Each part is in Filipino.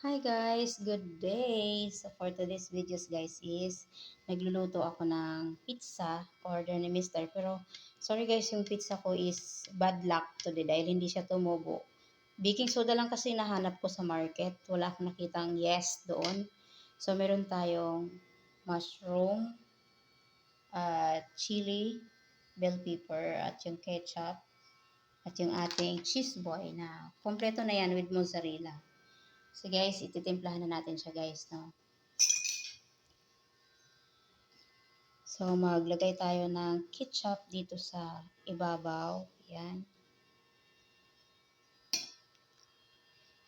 Hi guys, good day. So for today's videos guys is nagluluto ako ng pizza, order ni Mister. Pero sorry guys, yung pizza ko is bad luck today dahil hindi siya tumubo. Baking soda lang kasi nahanap ko sa market. Wala akong nakitang yes doon. So meron tayong mushroom, chili, bell pepper, at yung ketchup, at yung ating cheese boy na kompleto na yan with mozzarella. So guys, ititimplahan na natin siya guys, no? So maglagay tayo ng ketchup dito sa ibabaw. Yan.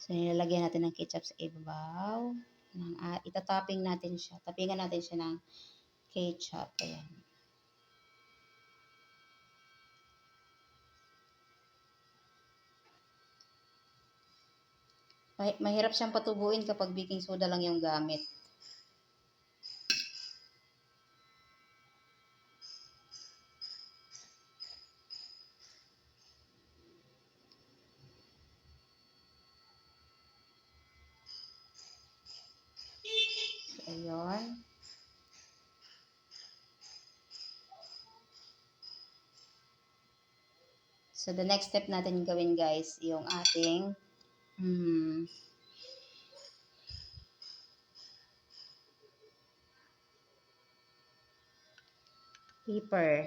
So nilalagyan natin ng ketchup sa ibabaw. Itatopping natin siya. Tapingan natin siya ng ketchup. Ayan. Mahirap siyang patubuin kapag baking soda lang yung gamit. So, ayun. So the next step natin gawin guys, yung ating pepper.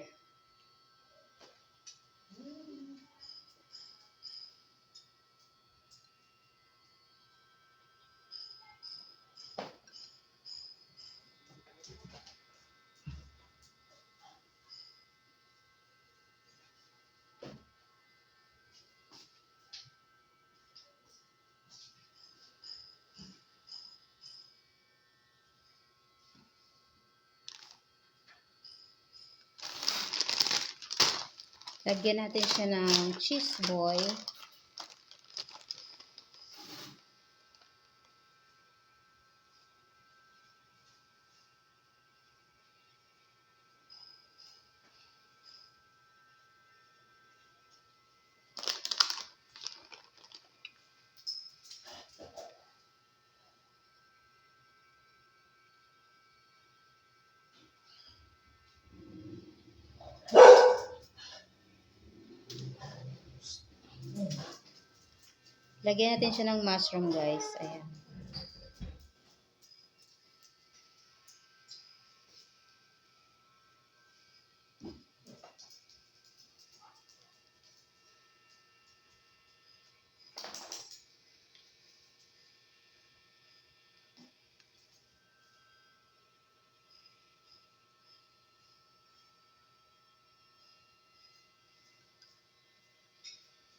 Lagyan natin siya ng cheese boy. Lagyan natin siya ng mushroom guys. Ayan.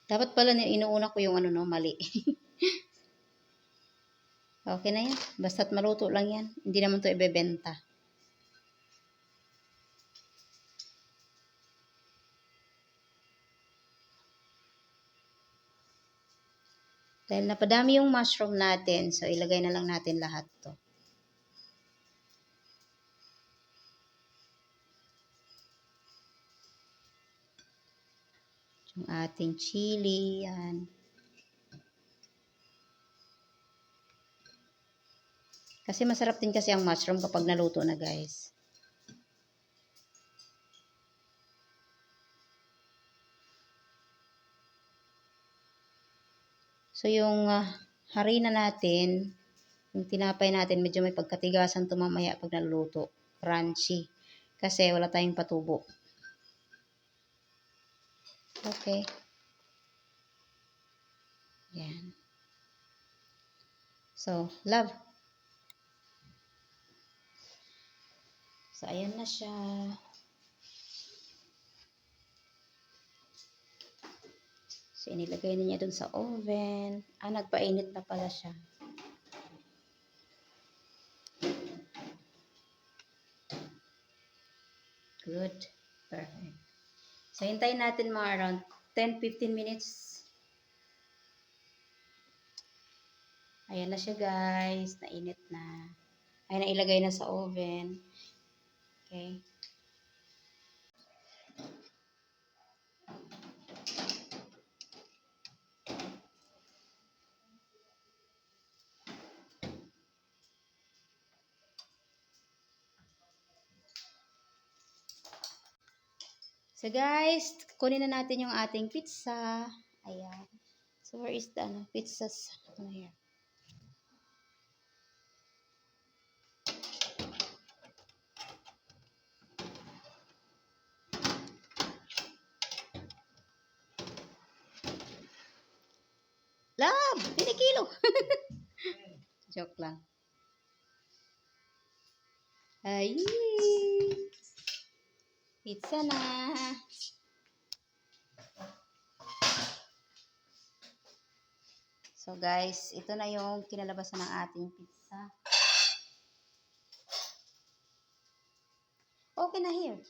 Dapat pala inuuna ko yung ano no, mali. Okay na yan. Basta't maluto lang yan. Hindi naman to ibebenta. Dahil napadami yung mushroom natin, so ilagay na lang natin lahat to. Yung ating chili, yan. Kasi masarap din kasi ang mushroom kapag naluto na guys. So yung harina natin, yung tinapay natin, medyo may pagkatigasan to mamaya pag naluto. Crunchy. Kasi wala tayong patubo. Okay. Yan. So, love. So, ayan na siya. So, inilagay na niya dun sa oven. Nagpainit na pala siya. Good. Perfect. So, hintayin natin mga around 10-15 minutes. Ayan na siya guys. Nainit na. Ay, nailagay na sa oven. Okay. So guys, kunin na natin yung ating pizza. Ayan. So where is the pizzas? Ano here? Love! Pinikilo! Joke lang. Ay! Pizza na! So guys, ito na yung kinalabasan ng ating pizza. Okay na here.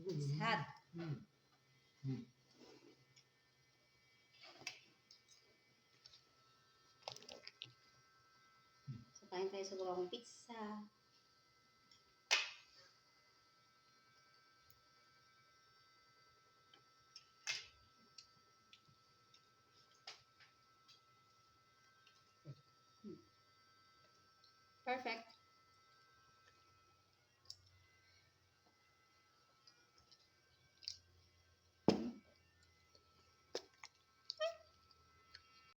It's hot. So kain tayo sa bagong pizza. Perfect.